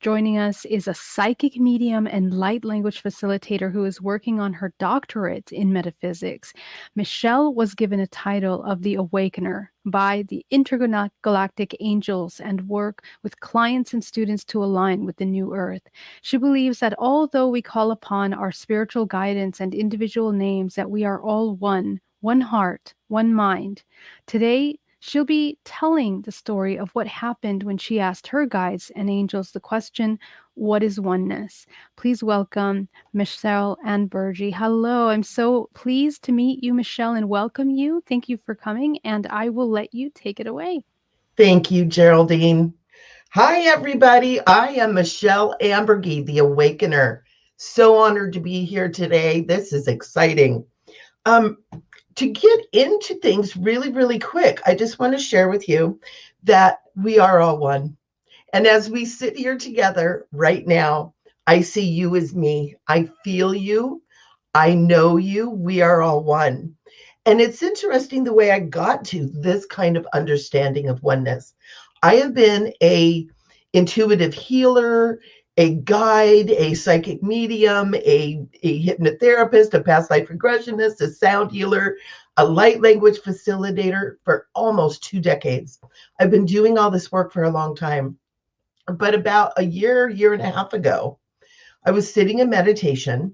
Joining us is a psychic medium and light language facilitator who is working on her doctorate in metaphysics. Michele was given a title of the Awakener by the intergalactic angels and work with clients and students to align with the new earth. She believes that although we call upon our spiritual guidance and individual names, that we are all one heart, one mind. Today, she'll be telling the story of what happened when she asked her guides and angels the question, what is oneness? Please welcome Michele Amburgey. Hello, I'm so pleased to meet you, Michele, and welcome you. Thank you for coming, and I will let you take it away. Thank you, Geraldine. Hi, everybody. I am Michele Amburgey, the Awakener. So honored to be here today. This is exciting. To get into things really, really quick, I just want to share with you that we are all one. And as we sit here together right now, I see you as me. I feel you. I know you. We are all one. And it's interesting the way I got to this kind of understanding of oneness. I have been a intuitive healer, a guide, a psychic medium, a hypnotherapist, a past life regressionist, a sound healer, a light language facilitator for almost 2 decades. I've been doing all this work for a long time. But about a year and a half ago, I was sitting in meditation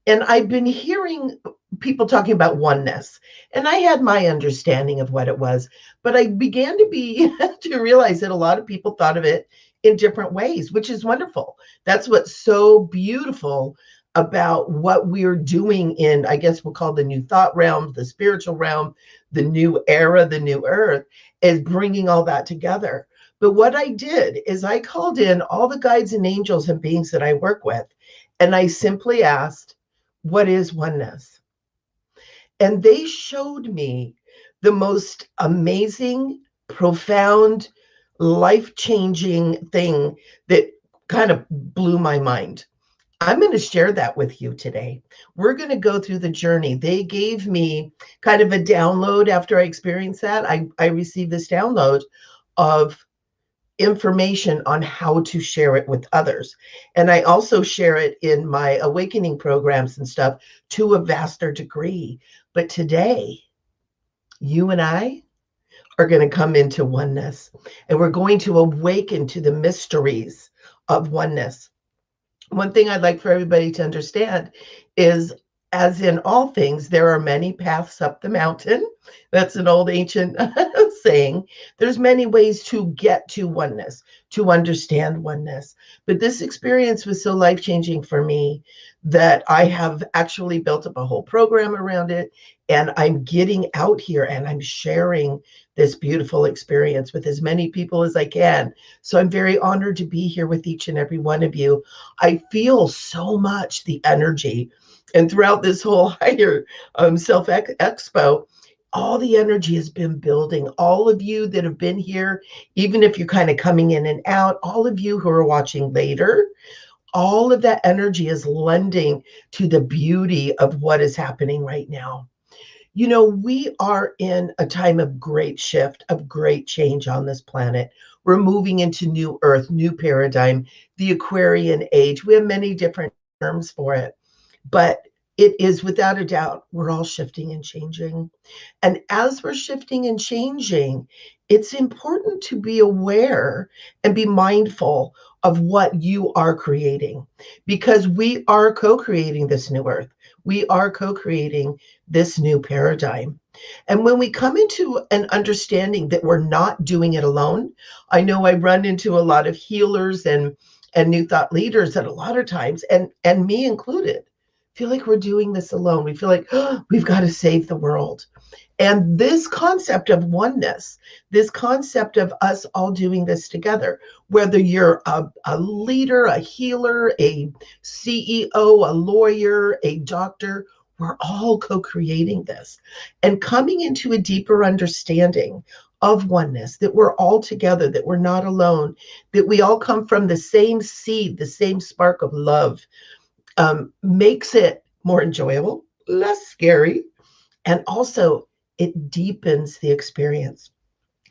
and I've been hearing people talking about oneness. And I had my understanding of what it was, but I began to realize that a lot of people thought of it in different ways, which is wonderful. That's what's so beautiful about what we're doing in, I guess we'll call the new thought realm, the spiritual realm, the new era, the new earth, is bringing all that together. But what I did is I called in all the guides and angels and beings that I work with, and I simply asked, what is oneness? And they showed me the most amazing, profound, life-changing thing that kind of blew my mind. I'm going to share that with you today. We're going to go through the journey. They gave me kind of a download after I experienced that. I received this download of information on how to share it with others. And I also share it in my awakening programs and stuff to a vaster degree. But today, you and I are going to come into oneness, and we're going to awaken to the mysteries of oneness. One thing I'd like for everybody to understand is, as in all things, there are many paths up the mountain. That's an old ancient saying. There's many ways to get to oneness, to understand oneness. But this experience was so life-changing for me that I have actually built up a whole program around it. And I'm getting out here and I'm sharing this beautiful experience with as many people as I can. So I'm very honored to be here with each and every one of you. I feel so much the energy. And throughout this whole Higher Self Expo, all the energy has been building. All of you that have been here, even if you're kind of coming in and out, all of you who are watching later, all of that energy is lending to the beauty of what is happening right now. You know, we are in a time of great shift, of great change on this planet. We're moving into new earth, new paradigm, the Aquarian age. We have many different terms for it, but it is without a doubt, we're all shifting and changing. And as we're shifting and changing, it's important to be aware and be mindful of what you are creating, because we are co-creating this new earth. We are co-creating this new paradigm. And when we come into an understanding that we're not doing it alone, I know I run into a lot of healers and new thought leaders that a lot of times, and me included, feel like we're doing this alone. We feel like, oh, we've got to save the world. And this concept of oneness, this concept of us all doing this together, whether you're a leader, a healer, a CEO, a lawyer, a doctor, We're all co-creating this and coming into a deeper understanding of oneness, that we're all together, that we're not alone, that we all come from the same seed, the same spark of love, makes it more enjoyable, less scary, and also it deepens the experience.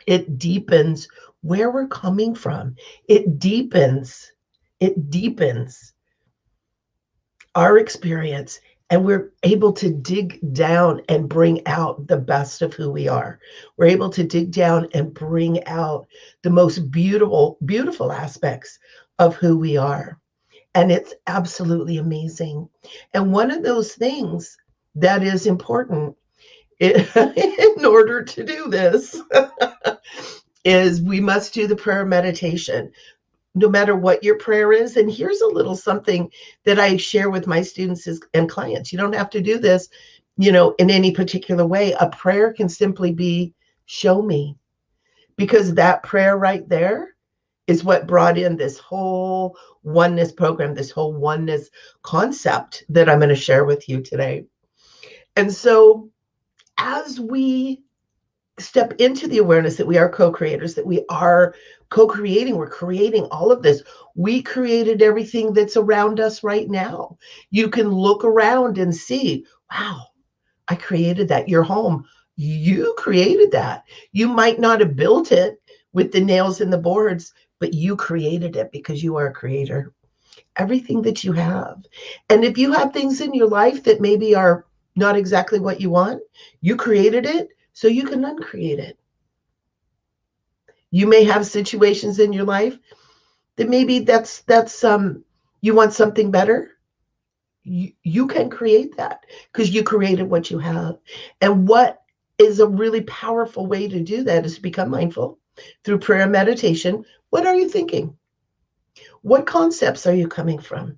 It deepens where we're coming from. It deepens our experience, and we're able to dig down and bring out the best of who we are. We're able to dig down and bring out the most beautiful aspects of who we are. And it's absolutely amazing. And one of those things that is important in order to do this is we must do the prayer meditation, no matter what your prayer is. And here's a little something that I share with my students and clients. You don't have to do this, in any particular way. A prayer can simply be, show me, because that prayer right there is what brought in this whole oneness program, this whole oneness concept that I'm going to share with you today. And so as we step into the awareness that we are co-creators, that we are co-creating, we're creating all of this. We created everything that's around us right now. You can look around and see, wow, I created that. Your home, you created that. You might not have built it with the nails and the boards, but you created it because you are a creator. Everything that you have. And if you have things in your life that maybe are not exactly what you want, you created it so you can uncreate it. You may have situations in your life that maybe that's you want something better. You can create that because you created what you have. And what is a really powerful way to do that is to become mindful through prayer and meditation. What are you thinking? What concepts are you coming from?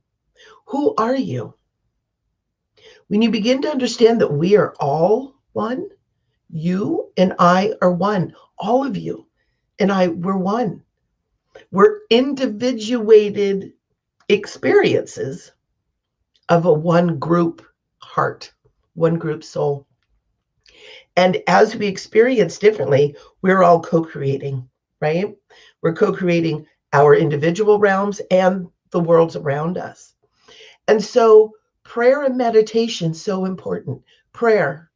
Who are you? When you begin to understand that we are all one, you and I are one. All of you and I, we're one. We're individuated experiences of a one group heart, one group soul. And as we experience differently, we're all co-creating, right? We're co-creating our individual realms and the worlds around us. And so prayer and meditation, so important. Prayer,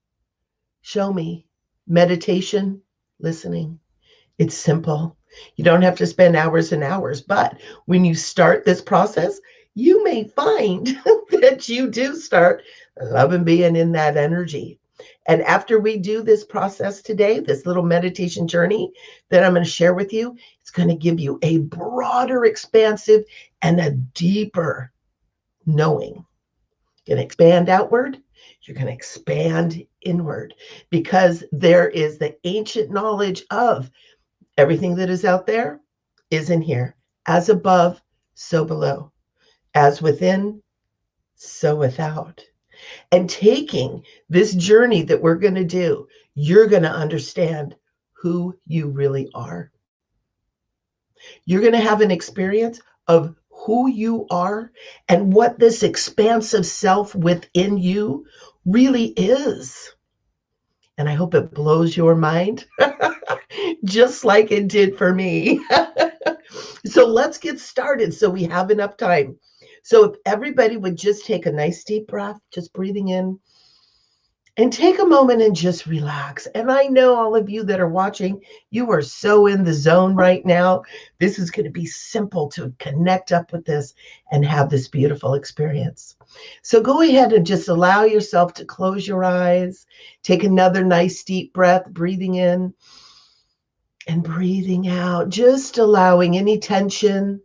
show me. Meditation, listening. It's simple. You don't have to spend hours and hours, but when you start this process, you may find that you do start loving being in that energy. And after we do this process today, this little meditation journey that I'm going to share with you, it's going to give you a broader, expansive, and a deeper knowing. You're going to expand outward. You're going to expand inward, because there is the ancient knowledge of everything that is out there is in here. As above, so below. As within, so without. And taking this journey that we're going to do, you're going to understand who you really are. You're going to have an experience of who you are and what this expansive self within you really is. And I hope it blows your mind, just like it did for me. So let's get started so we have enough time. So if everybody would just take a nice deep breath, just breathing in, and take a moment and just relax. And I know all of you that are watching, you are so in the zone right now. This is going to be simple to connect up with this and have this beautiful experience. So go ahead and just allow yourself to close your eyes. Take another nice deep breath, breathing in and breathing out, just allowing any tension,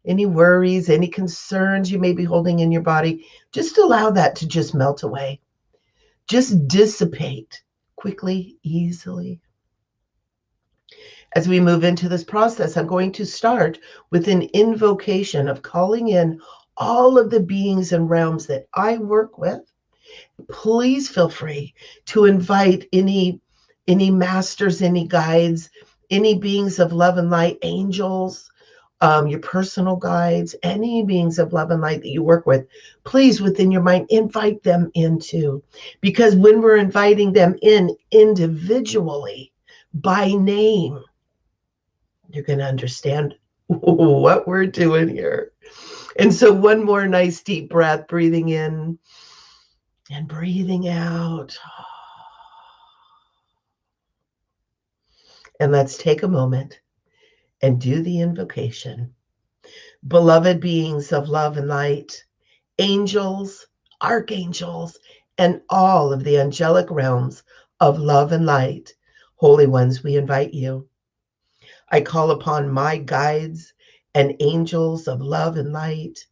any worries, any concerns you may be holding in your body, just allow that to just melt away. Just dissipate quickly, easily. As we move into this process, I'm going to start with an invocation of calling in all of the beings and realms that I work with. Please feel free to invite any masters, any guides, any beings of love and light, angels, your personal guides, any beings of love and light that you work with, please, within your mind, invite them into. Because when we're inviting them in individually, by name, you're going to understand what we're doing here. And so one more nice deep breath, breathing in and breathing out. And let's take a moment and do the invocation. Beloved beings of love and light, angels, archangels, and all of the angelic realms of love and light, holy ones, we invite you. I call upon my guides and angels of love and light.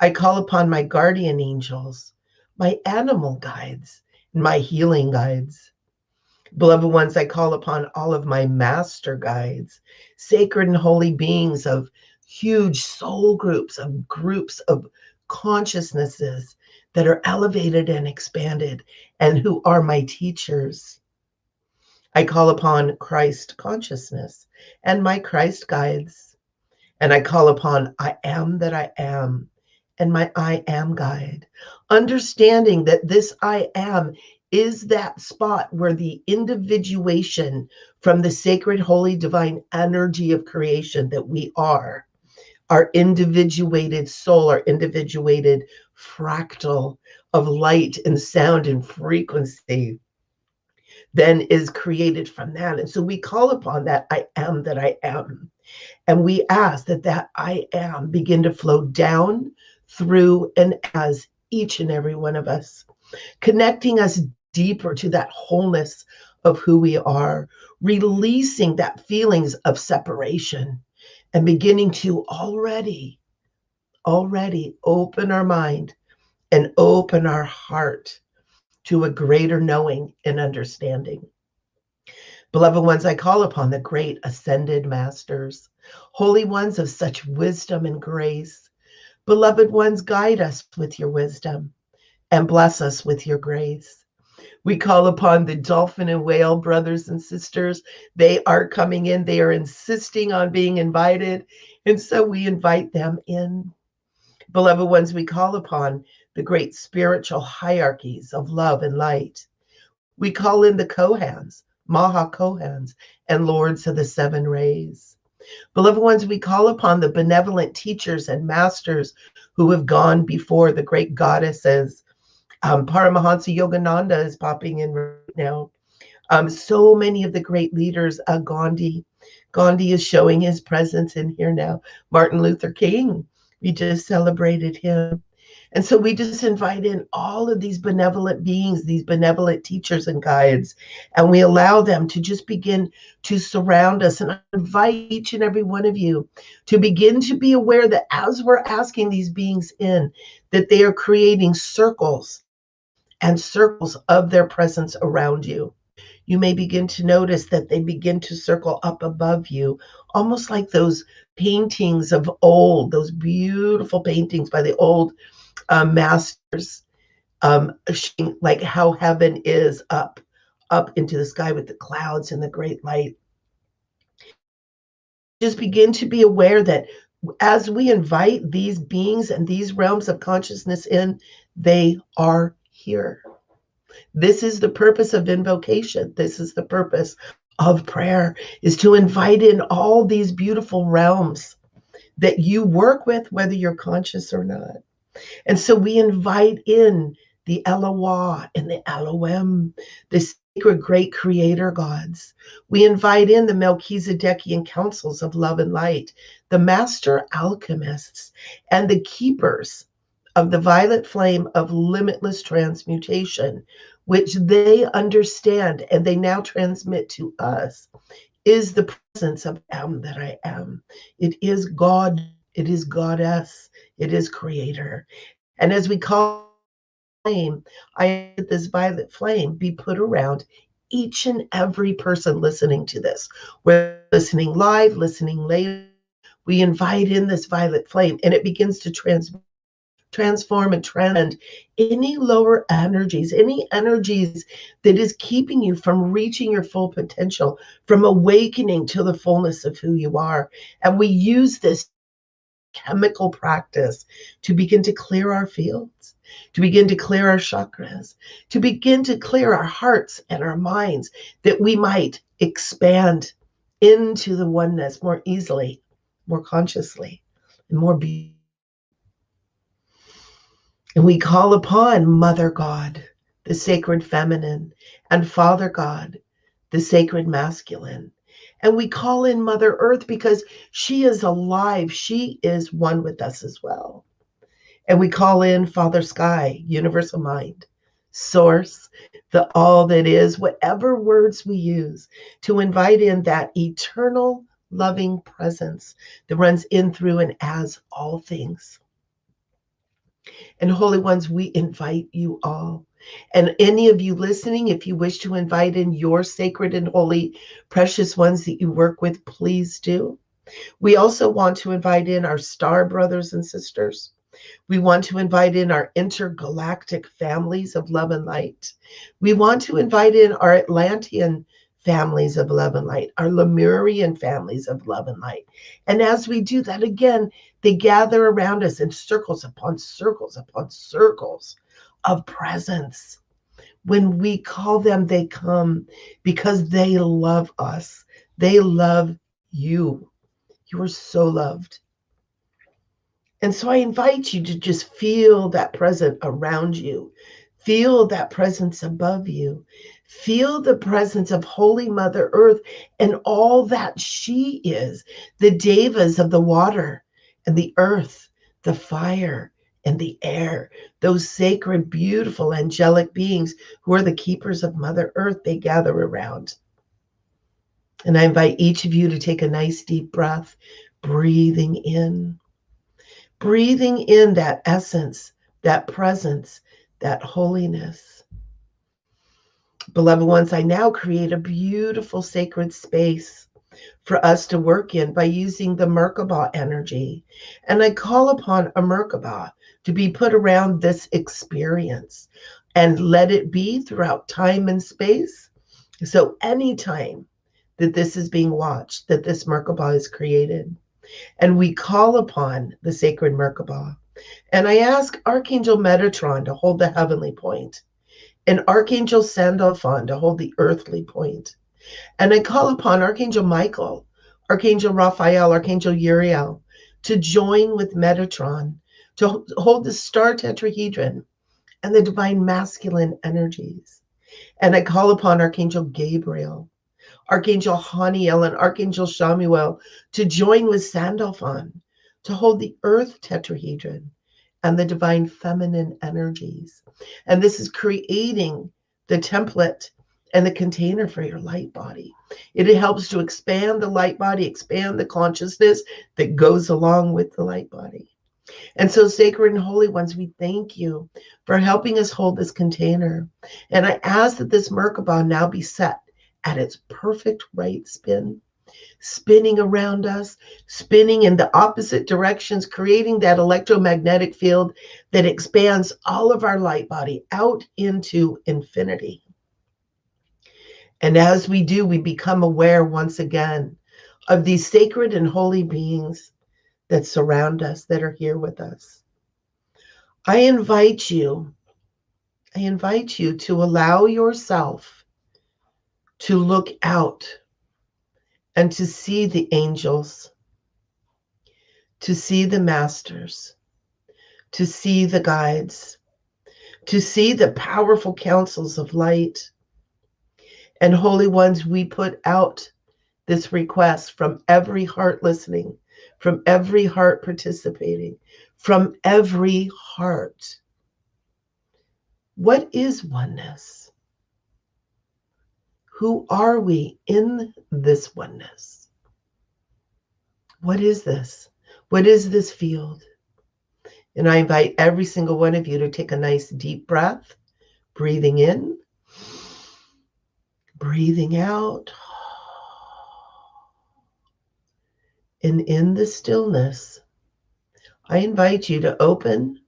I call upon my guardian angels, my animal guides, and my healing guides. Beloved ones, I call upon all of my master guides, sacred and holy beings of huge soul groups of consciousnesses that are elevated and expanded and who are my teachers. I call upon Christ consciousness and my Christ guides. And I call upon I am that I am and my I am guide, understanding that this I am is that spot where the individuation from the sacred, holy, divine energy of creation that we are, our individuated soul, our individuated fractal of light and sound and frequency, then is created from that. And so we call upon that I am that I am. And we ask that that I am begin to flow down, through, and as each and every one of us, connecting us deeper to that wholeness of who we are, releasing that feelings of separation, and beginning to already open our mind and open our heart to a greater knowing and understanding. Beloved ones, I call upon the great ascended masters, holy ones of such wisdom and grace. Beloved ones, guide us with your wisdom and bless us with your grace. We call upon the dolphin and whale brothers and sisters. They are coming in. They are insisting on being invited. And so we invite them in. Beloved ones, we call upon the great spiritual hierarchies of love and light. We call in the Kohans, Maha Kohans, and Lords of the Seven Rays. Beloved ones, we call upon the benevolent teachers and masters who have gone before, the great goddesses. Paramahansa Yogananda is popping in right now. So many of the great leaders, Gandhi. Gandhi is showing his presence in here now. Martin Luther King, we just celebrated him. And so we just invite in all of these benevolent beings, these benevolent teachers and guides, and we allow them to just begin to surround us. And I invite each and every one of you to begin to be aware that as we're asking these beings in, that they are creating circles and circles of their presence around you. You may begin to notice that they begin to circle up above you, almost like those paintings of old, those beautiful paintings by the old masters, like how heaven is up into the sky with the clouds and the great light. Just begin to be aware that as we invite these beings and these realms of consciousness in, they are here. This is the purpose of invocation. This is the purpose of prayer, is to invite in all these beautiful realms that you work with, whether you're conscious or not. And so we invite in the Eloah and the Elohim, the sacred great creator gods. We invite in the Melchizedekian councils of love and light, the master alchemists, and the keepers of the violet flame of limitless transmutation, which they understand and they now transmit to us, is the presence of Am that I am. It is God, it is Goddess, it is Creator. And as we call flame, I let this violet flame be put around each and every person listening to this. We're listening live, listening later. We invite in this violet flame and it begins to transform and trend any lower energies, any energies that is keeping you from reaching your full potential, from awakening to the fullness of who you are. And we use this chemical practice to begin to clear our fields, to begin to clear our chakras, to begin to clear our hearts and our minds, that we might expand into the oneness more easily, more consciously, and more beautifully. And we call upon Mother God, the sacred feminine, and Father God, the sacred masculine. And we call in Mother Earth because she is alive. She is one with us as well. And we call in Father Sky, universal mind, source, the all that is, whatever words we use to invite in that eternal loving presence that runs in, through, and as all things. And Holy Ones, we invite you all. And any of you listening, if you wish to invite in your sacred and holy, precious ones that you work with, please do. We also want to invite in our star brothers and sisters. We want to invite in our intergalactic families of love and light. We want to invite in our Atlantean families of love and light, our Lemurian families of love and light. And as we do that, again, they gather around us in circles upon circles upon circles of presence. When we call them, they come because they love us. They love you. You are so loved. And so I invite you to just feel that presence around you. Feel that presence above you. Feel the presence of Holy Mother Earth and all that she is, the devas of the water and the earth, the fire and the air, those sacred, beautiful, angelic beings who are the keepers of Mother Earth. They gather around. And I invite each of you to take a nice deep breath, breathing in that essence, that presence, that holiness. Beloved ones, I now create a beautiful sacred space for us to work in by using the Merkaba energy. And I call upon a Merkaba to be put around this experience and let it be throughout time and space. So anytime that this is being watched, that this Merkaba is created. And we call upon the sacred Merkaba. And I ask Archangel Metatron to hold the heavenly point, and Archangel Sandalphon to hold the earthly point. And I call upon Archangel Michael, Archangel Raphael, Archangel Uriel to join with Metatron to hold the star tetrahedron and the divine masculine energies. And I call upon Archangel Gabriel, Archangel Haniel, and Archangel Shamuel to join with Sandalphon to hold the earth tetrahedron and the divine feminine energies. And this is creating the template and the container for your light body. It helps to expand the light body, expand the consciousness that goes along with the light body. And so, sacred and holy ones, we thank you for helping us hold this container. And I ask that this Merkaba now be set at its perfect right spin, spinning around us, spinning in the opposite directions, creating that electromagnetic field that expands all of our light body out into infinity. And as we do, we become aware once again of these sacred and holy beings that surround us, that are here with us. I invite you to allow yourself to look out and to see the angels, to see the masters, to see the guides, to see the powerful counsels of light. And holy ones, we put out this request from every heart listening, from every heart participating, from every heart. What is oneness? Who are we in this oneness? What is this? What is this field? And I invite every single one of you to take a nice deep breath, breathing in, breathing out. And in the stillness, I invite you to open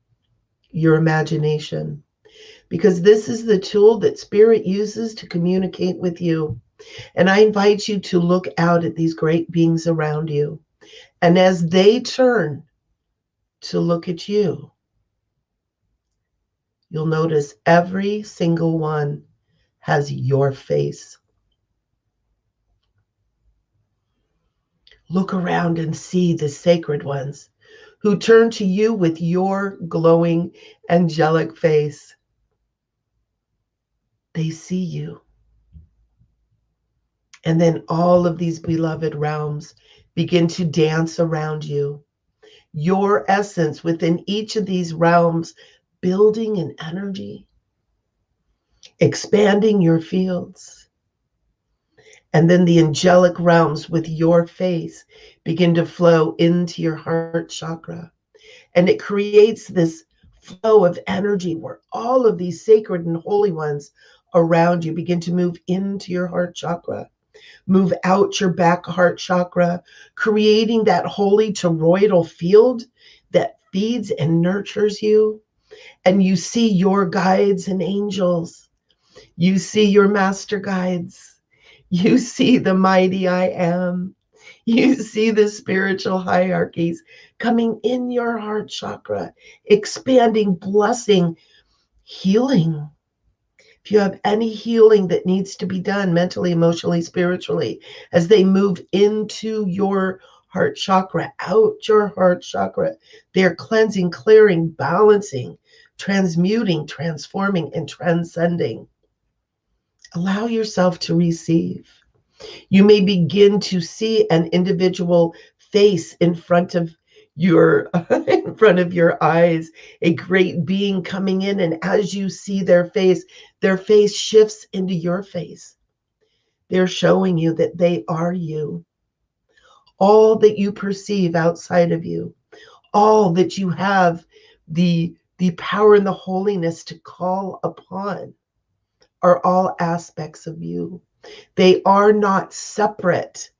your imagination, because this is the tool that Spirit uses to communicate with you. And I invite you to look out at these great beings around you. And as they turn to look at you, you'll notice every single one has your face. Look around and see the sacred ones who turn to you with your glowing angelic face. They see you. And then all of these beloved realms begin to dance around you. Your essence within each of these realms, building an energy, expanding your fields. And then the angelic realms with your face begin to flow into your heart chakra. And it creates this flow of energy where all of these sacred and holy ones around you begin to move into your heart chakra, move out your back heart chakra, creating that holy toroidal field that feeds and nurtures you. And you see your guides and angels. You see your master guides. You see the mighty I am. You see the spiritual hierarchies coming in your heart chakra, expanding, blessing, healing. If you have any healing that needs to be done mentally, emotionally, spiritually, as they move into your heart chakra, out your heart chakra, they're cleansing, clearing, balancing, transmuting, transforming, and transcending. Allow yourself to receive. You may begin to see an individual face in front of your eyes, a great being coming in, and as you see their face shifts into your face. They're showing you that they are you. All that you perceive outside of you, all that you have the power and the holiness to call upon are all aspects of you. They are not separate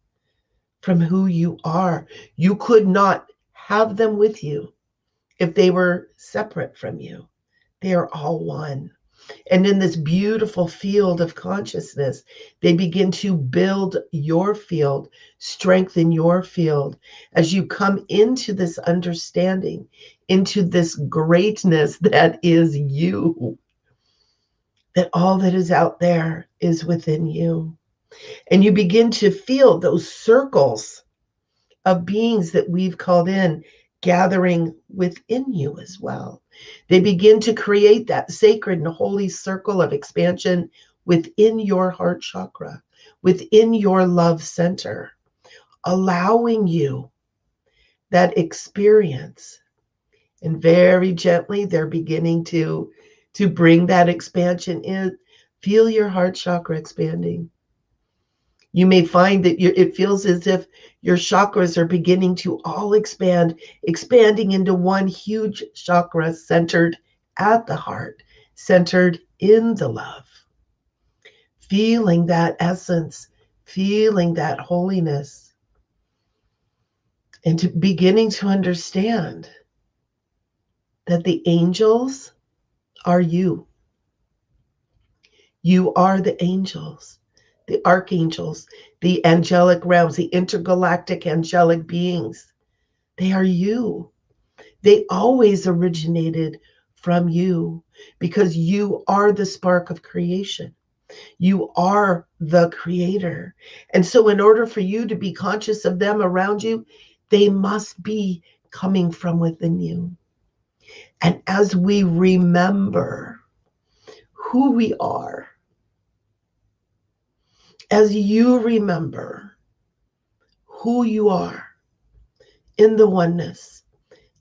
from who you are. You could not have them with you if they were separate from you. They are all one. And in this beautiful field of consciousness, they begin to build your field, strengthen your field as you come into this understanding, into this greatness that is you, that all that is out there is within you. And you begin to feel those circles of beings that we've called in gathering within you as well. They begin to create that sacred and holy circle of expansion within your heart chakra, within your love center, allowing you that experience. And very gently, they're beginning to bring that expansion in. Feel your heart chakra expanding. You may find that it feels as if your chakras are beginning to all expanding into one huge chakra centered at the heart, centered in the love. Feeling that essence, feeling that holiness, and beginning to understand that the angels are you. You are the angels, the archangels, the angelic realms, the intergalactic angelic beings. They are you. They always originated from you because you are the spark of creation. You are the creator. And so in order for you to be conscious of them around you, they must be coming from within you. And as we remember who we are, as you remember who you are in the oneness,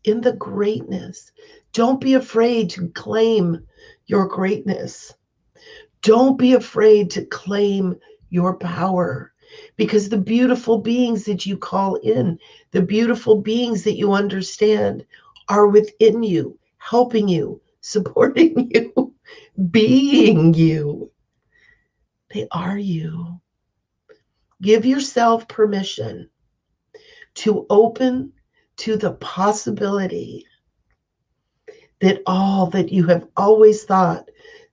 in the greatness, don't be afraid to claim your greatness. Don't be afraid to claim your power, because the beautiful beings that you call in, the beautiful beings that you understand are within you, helping you, supporting you, being you. They are you. Give yourself permission to open to the possibility that all that you have always thought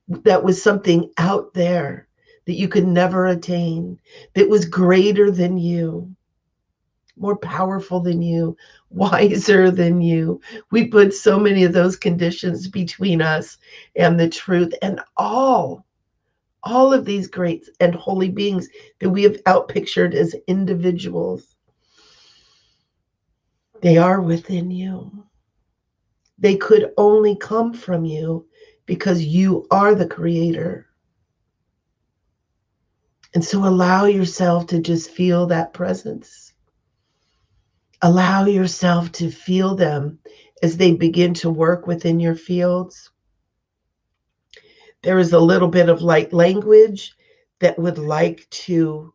that was something out there that you could never attain, that was greater than you, more powerful than you, wiser than you. We put so many of those conditions between us and the truth, and all of these great and holy beings that we have outpictured as individuals, they are within you. They could only come from you because you are the creator. And so allow yourself to just feel that presence. Allow yourself to feel them as they begin to work within your fields. There is a little bit of light language that would like to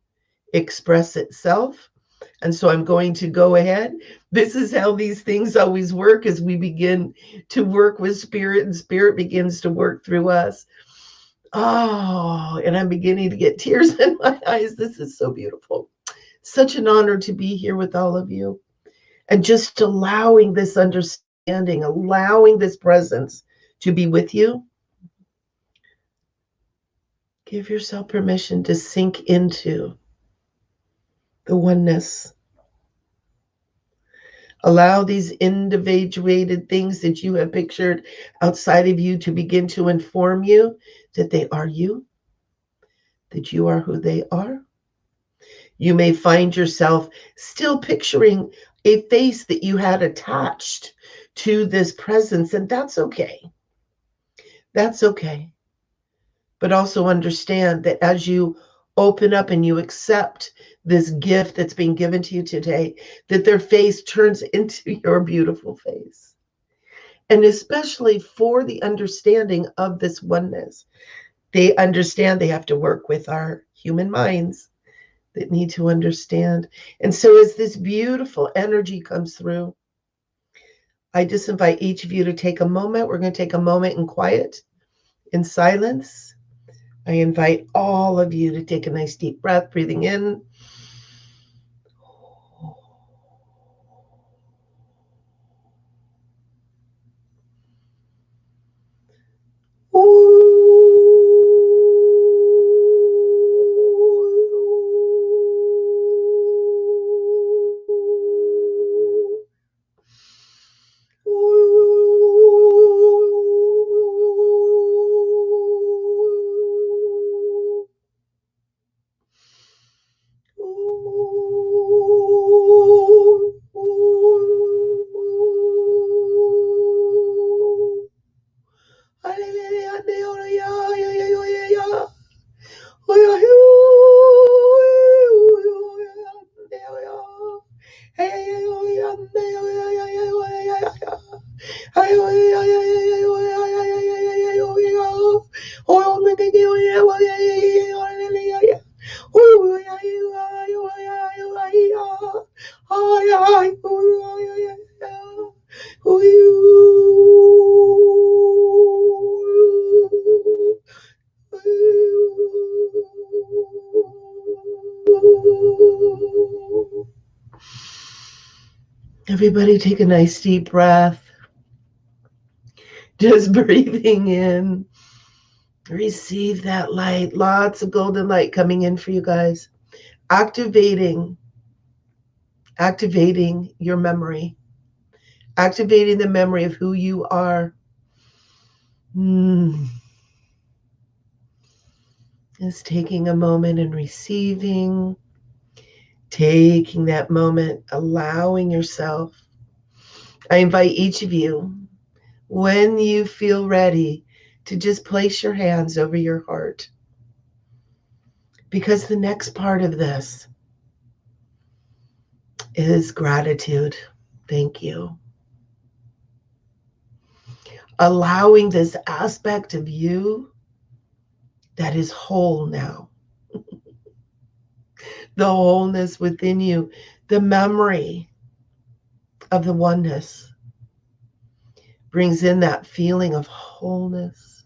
express itself. And so I'm going to go ahead. This is how these things always work as we begin to work with spirit and spirit begins to work through us. Oh, and I'm beginning to get tears in my eyes. This is so beautiful. Such an honor to be here with all of you. And just allowing this understanding, allowing this presence to be with you. Give yourself permission to sink into the oneness. Allow these individuated things that you have pictured outside of you to begin to inform you that they are you, that you are who they are. You may find yourself still picturing a face that you had attached to this presence, and that's okay. That's okay. But also understand that as you open up and you accept this gift that's being given to you today, that their face turns into your beautiful face. And especially for the understanding of this oneness, they understand they have to work with our human minds that need to understand. And so as this beautiful energy comes through, I just invite each of you to take a moment. We're going to take a moment in quiet, in silence. I invite all of you to take a nice deep breath, breathing in. Everybody take a nice deep breath. Just breathing in. Receive that light. Lots of golden light coming in for you guys. Activating your memory. Activating the memory of who you are. Just taking a moment and receiving. Taking that moment, allowing yourself. I invite each of you, when you feel ready, to just place your hands over your heart. Because the next part of this is gratitude. Thank you. Allowing this aspect of you that is whole now. The wholeness within you, the memory of the oneness brings in that feeling of wholeness,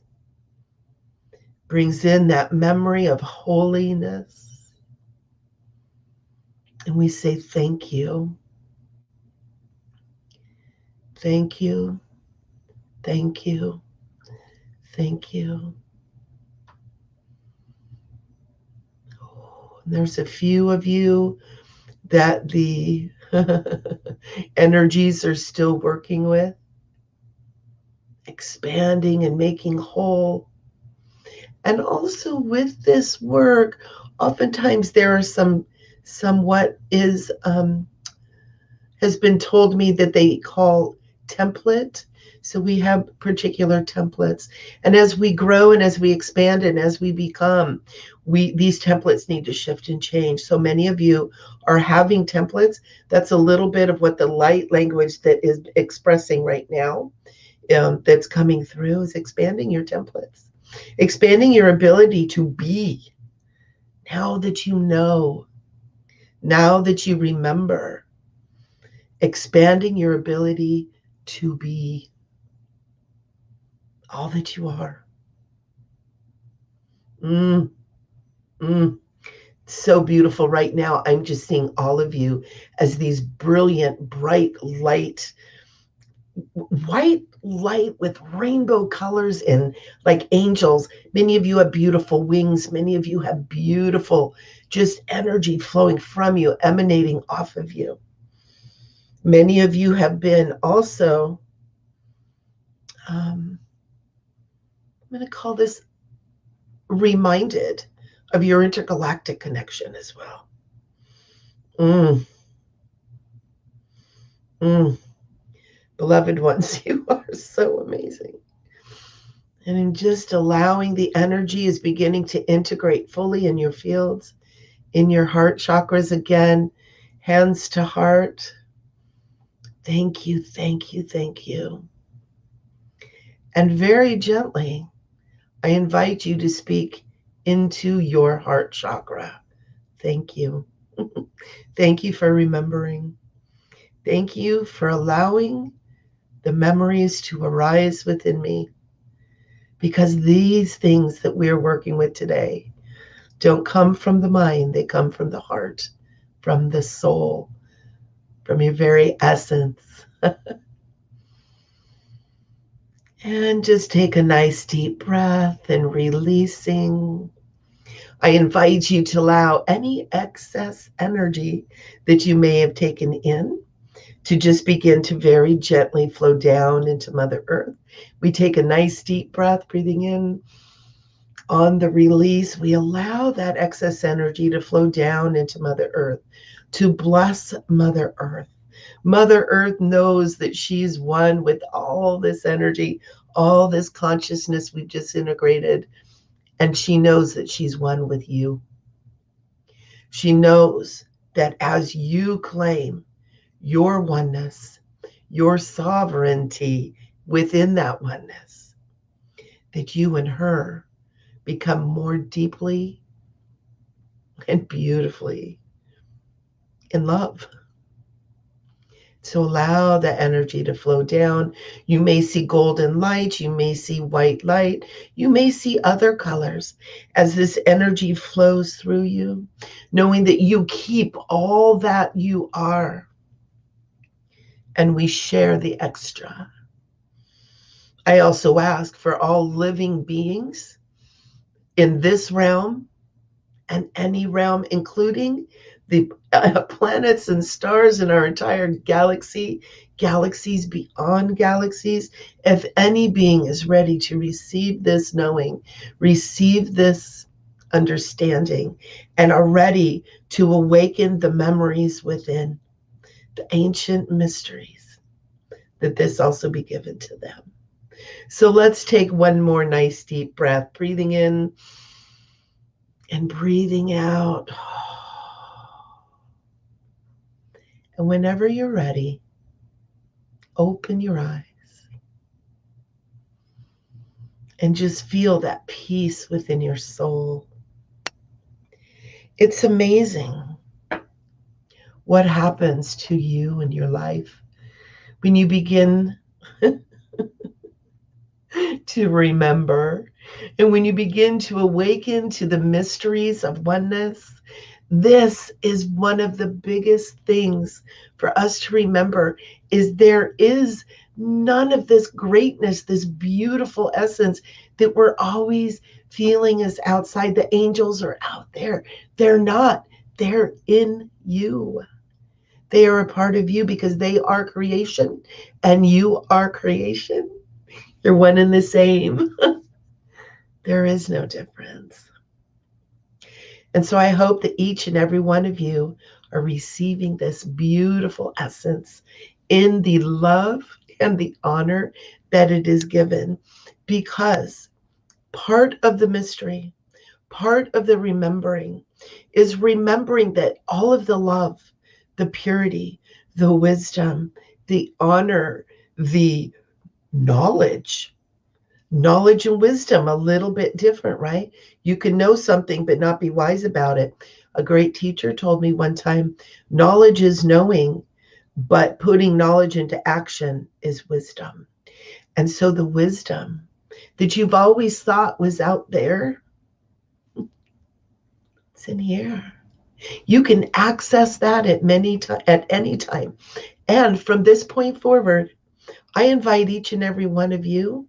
brings in that memory of holiness. And we say thank you. Thank you. Thank you. Thank you. And there's a few of you that the energies are still working with, expanding and making whole. And also with this work, oftentimes there are somewhat has been told me that they call template. So we have particular templates. And as we grow and as we expand and as we become, these templates need to shift and change. So many of you are having templates. That's a little bit of what the light language that is expressing right now, that's coming through, is expanding your templates, expanding your ability to be. Now that you know, now that you remember, expanding your ability to be all that you are. Mm, mm. So beautiful right now. I'm just seeing all of you as these brilliant, bright light, white light with rainbow colors and like angels. Many of you have beautiful wings. Many of you have beautiful, just energy flowing from you, emanating off of you. Many of you have been also, I'm going to call this reminded of your intergalactic connection as well. Mm, mm. Beloved ones, you are so amazing. And in just allowing the energy is beginning to integrate fully in your fields, in your heart chakras again, hands to heart. Thank you, thank you, thank you. And very gently, I invite you to speak into your heart chakra. Thank you. Thank you for remembering. Thank you for allowing the memories to arise within me, because these things that we're working with today don't come from the mind, they come from the heart, from the soul, from your very essence. And just take a nice deep breath and releasing. I invite you to allow any excess energy that you may have taken in to just begin to very gently flow down into Mother Earth. We take a nice deep breath, breathing in. On the release, we allow that excess energy to flow down into Mother Earth, to bless Mother Earth. Mother Earth knows that she's one with all this energy, all this consciousness we've just integrated, and she knows that she's one with you. She knows that as you claim your oneness, your sovereignty within that oneness, that you and her become more deeply and beautifully in love. So allow the energy to flow down. You may see golden light, you may see white light, you may see other colors as this energy flows through you, knowing that you keep all that you are, and we share the extra. I also ask for all living beings in this realm and any realm, including the planets and stars in our entire galaxy, galaxies beyond galaxies. If any being is ready to receive this knowing, receive this understanding, and are ready to awaken the memories within, the ancient mysteries, that this also be given to them. So let's take one more nice deep breath, breathing in and breathing out. And whenever you're ready, open your eyes and just feel that peace within your soul. It's amazing what happens to you in your life when you begin to remember, and when you begin to awaken to the mysteries of oneness. This is one of the biggest things for us to remember, is there is none of this greatness, this beautiful essence that we're always feeling is outside. The angels are out there. They're not. They're in you. They are a part of you because they are creation and you are creation. You're one and the same. There is no difference. And so I hope that each and every one of you are receiving this beautiful essence in the love and the honor that it is given, because part of the mystery, part of the remembering, is remembering that all of the love, the purity, the wisdom, the honor, the knowledge, knowledge and wisdom, a little bit different, right? You can know something but not be wise about it. A great teacher told me one time, knowledge is knowing, but putting knowledge into action is wisdom. And so the wisdom that you've always thought was out there, it's in here. You can access that at any time. And from this point forward, I invite each and every one of you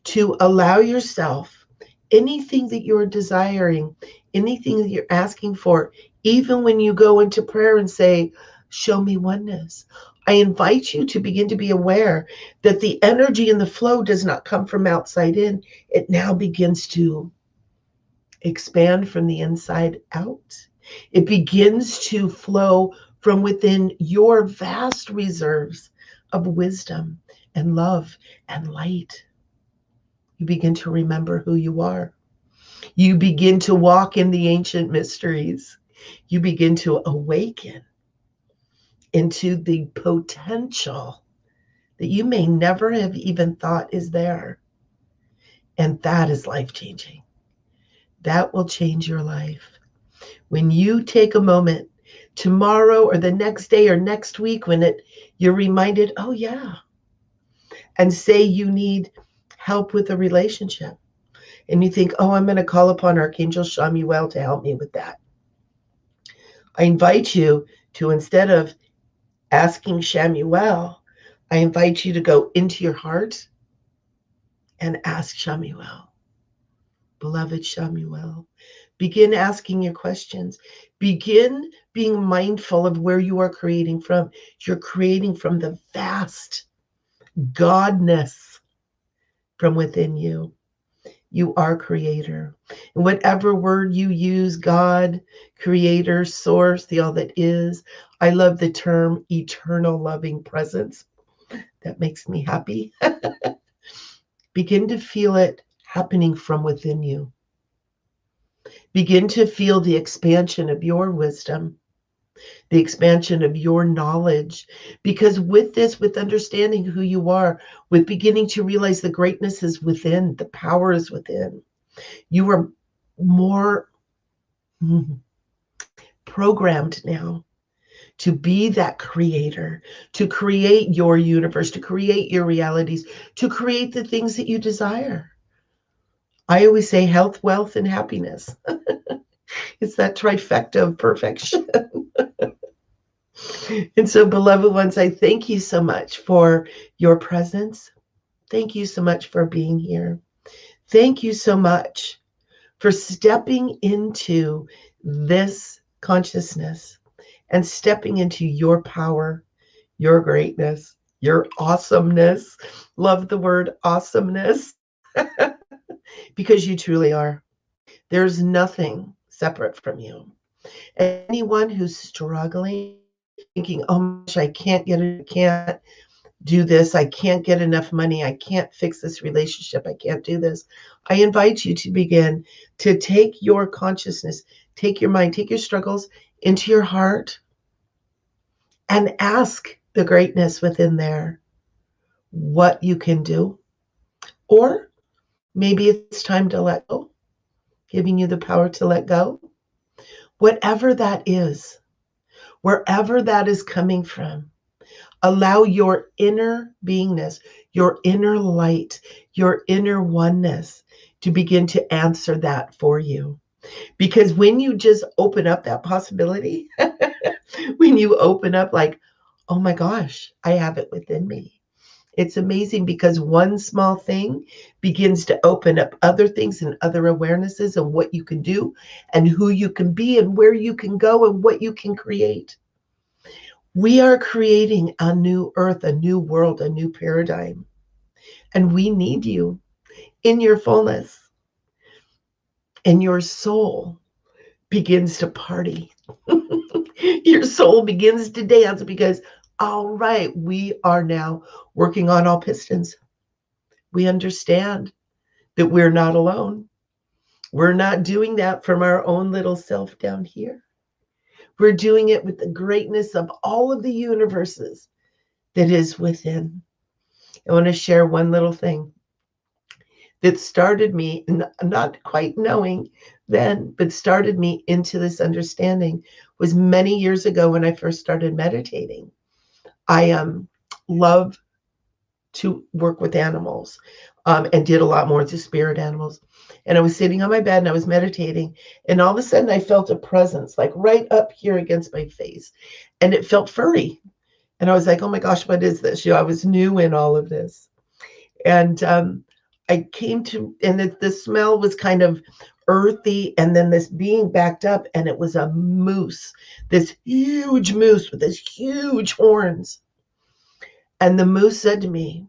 to allow yourself anything that you're desiring, anything that you're asking for, even when you go into prayer and say, show me oneness. I invite you to begin to be aware that the energy and the flow does not come from outside in. It now begins to expand from the inside out. It begins to flow from within your vast reserves of wisdom and love and light. You begin to remember who you are. You begin to walk in the ancient mysteries. You begin to awaken into the potential that you may never have even thought is there. And that is life-changing. That will change your life. When you take a moment tomorrow or the next day or next week when you're reminded, oh yeah, and say you need help with a relationship, and you think, oh, I'm going to call upon Archangel Chamuel to help me with that. I invite you to, instead of asking Chamuel, I invite you to go into your heart and ask Chamuel. Beloved Chamuel, begin asking your questions. Begin being mindful of where you are creating from. You're creating from the vast Godness from within you. You are creator. And whatever word you use, God, creator, source, the all that is, I love the term eternal loving presence. That makes me happy. Begin to feel it happening from within you. Begin to feel the expansion of your wisdom, the expansion of your knowledge. Because with this, with understanding who you are, with beginning to realize the greatness is within, the power is within, you are more programmed now to be that creator, to create your universe, to create your realities, to create the things that you desire. I always say health, wealth, and happiness. It's that trifecta of perfection. And so, beloved ones, I thank you so much for your presence. Thank you so much for being here. Thank you so much for stepping into this consciousness and stepping into your power, your greatness, your awesomeness. Love the word awesomeness. Because you truly are. There's nothing separate from you. Anyone who's struggling, thinking, oh my gosh, I can't get it, I can't do this, I can't get enough money, I can't fix this relationship, I can't do this, I invite you to begin to take your consciousness, take your mind, take your struggles into your heart and ask the greatness within there what you can do. Or maybe it's time to let go, giving you the power to let go. Whatever that is, wherever that is coming from, allow your inner beingness, your inner light, your inner oneness to begin to answer that for you. Because when you just open up that possibility, when you open up like, oh my gosh, I have it within me. It's amazing because one small thing begins to open up other things and other awarenesses and what you can do and who you can be and where you can go and what you can create. We are creating a new earth, a new world, a new paradigm. And we need you in your fullness. And your soul begins to party. Your soul begins to dance because, all right, we are now working on all pistons. We understand that we're not alone. We're not doing that from our own little self down here. We're doing it with the greatness of all of the universes that is within. I want to share one little thing that started me, not quite knowing then, but started me into this understanding was many years ago when I first started meditating. I love to work with animals and did a lot more to spirit animals. And I was sitting on my bed and I was meditating. And all of a sudden I felt a presence like right up here against my face. And it felt furry. And I was like, oh my gosh, what is this? I was new in all of this. And I came to, and the smell was kind of earthy. And then this being backed up, and it was a moose, this huge moose with this huge horns. And the moose said to me,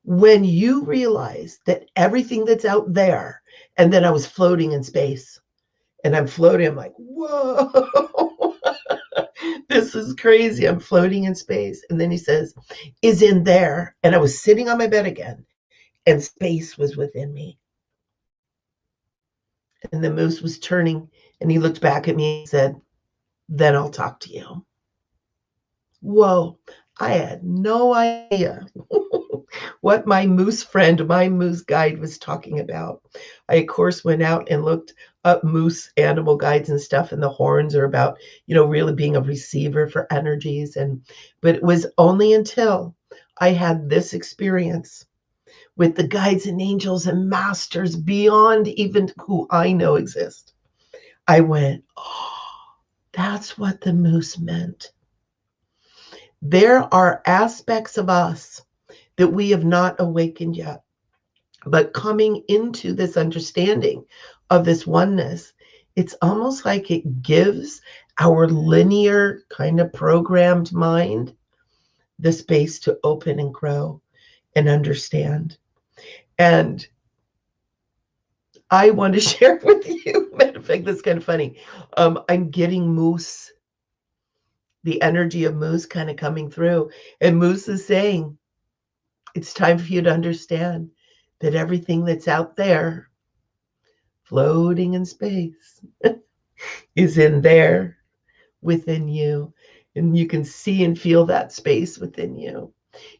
when you realize that everything that's out there, and then I was floating in space, and I'm floating, I'm like, whoa, this is crazy. I'm floating in space. And then he says, is in there. And I was sitting on my bed again, and space was within me. And the moose was turning, and he looked back at me and said, then I'll talk to you. Whoa, I had no idea what my moose friend, my moose guide was talking about. I, of course, went out and looked up moose animal guides and stuff, and the horns are about, really being a receiver for energies. But it was only until I had this experience with the guides and angels and masters beyond even who I know exist. I went, oh, that's what the moose meant. There are aspects of us that we have not awakened yet, but coming into this understanding of this oneness, it's almost like it gives our linear kind of programmed mind the space to open and grow and understand. And I want to share with you, matter of fact, that's kind of funny. I'm getting moose, the energy of moose kind of coming through. And moose is saying, it's time for you to understand that everything that's out there, floating in space, is in there within you. And you can see and feel that space within you.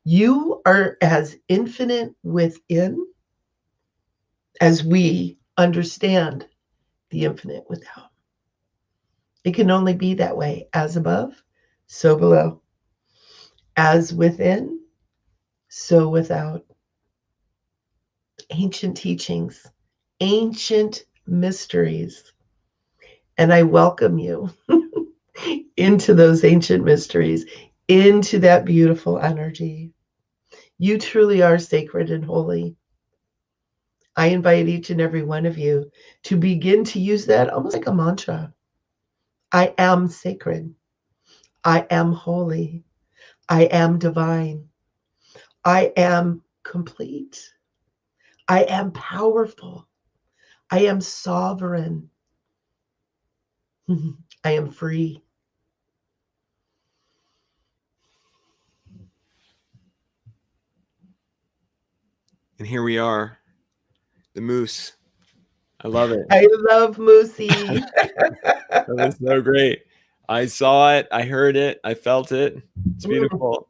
You are as infinite within as we understand the infinite without. It can only be that way, as above, so below. As within, so without. Ancient teachings, ancient mysteries. And I welcome you into those ancient mysteries, into that beautiful energy. You truly are sacred and holy. I invite each and every one of you to begin to use that almost like a mantra. I am sacred. I am holy. I am divine. I am complete. I am powerful. I am sovereign. I am free. And here we are, the moose. I love it. I love Moosey. That was so great. I saw it. I heard it. I felt it. It's beautiful.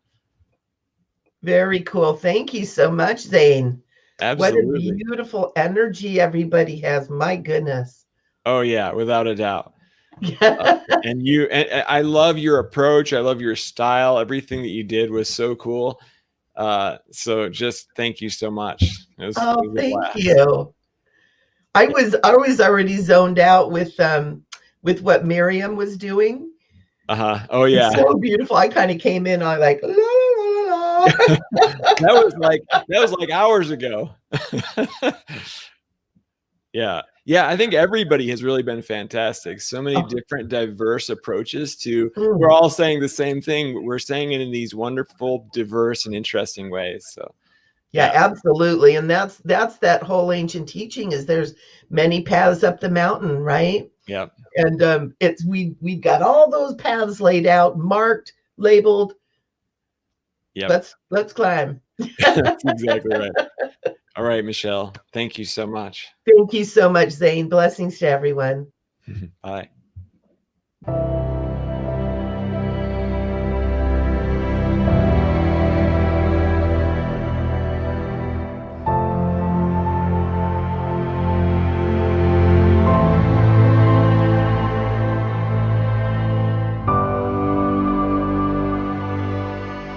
Very cool. Thank you so much, Xane. Absolutely. What a beautiful energy everybody has. My goodness. Oh, yeah, without a doubt. And I love your approach. I love your style. Everything that you did was so cool. So just thank you so much. It was thank you. I was already zoned out with what Miriam was doing. Oh yeah. It's so beautiful. I kind of came in on like la, la, la, la. that was like hours ago. Yeah. Yeah. I think everybody has really been fantastic. So many Oh. different diverse approaches to, Mm. we're all saying the same thing, but we're saying it in these wonderful, diverse and interesting ways. So Yeah, absolutely. And that's that whole ancient teaching is there's many paths up the mountain, right? Yeah. And it's we've got all those paths laid out, marked, labeled. Yeah. Let's climb. That's exactly right. All right, Michele. Thank you so much. Thank you so much, Xane. Blessings to everyone. Bye.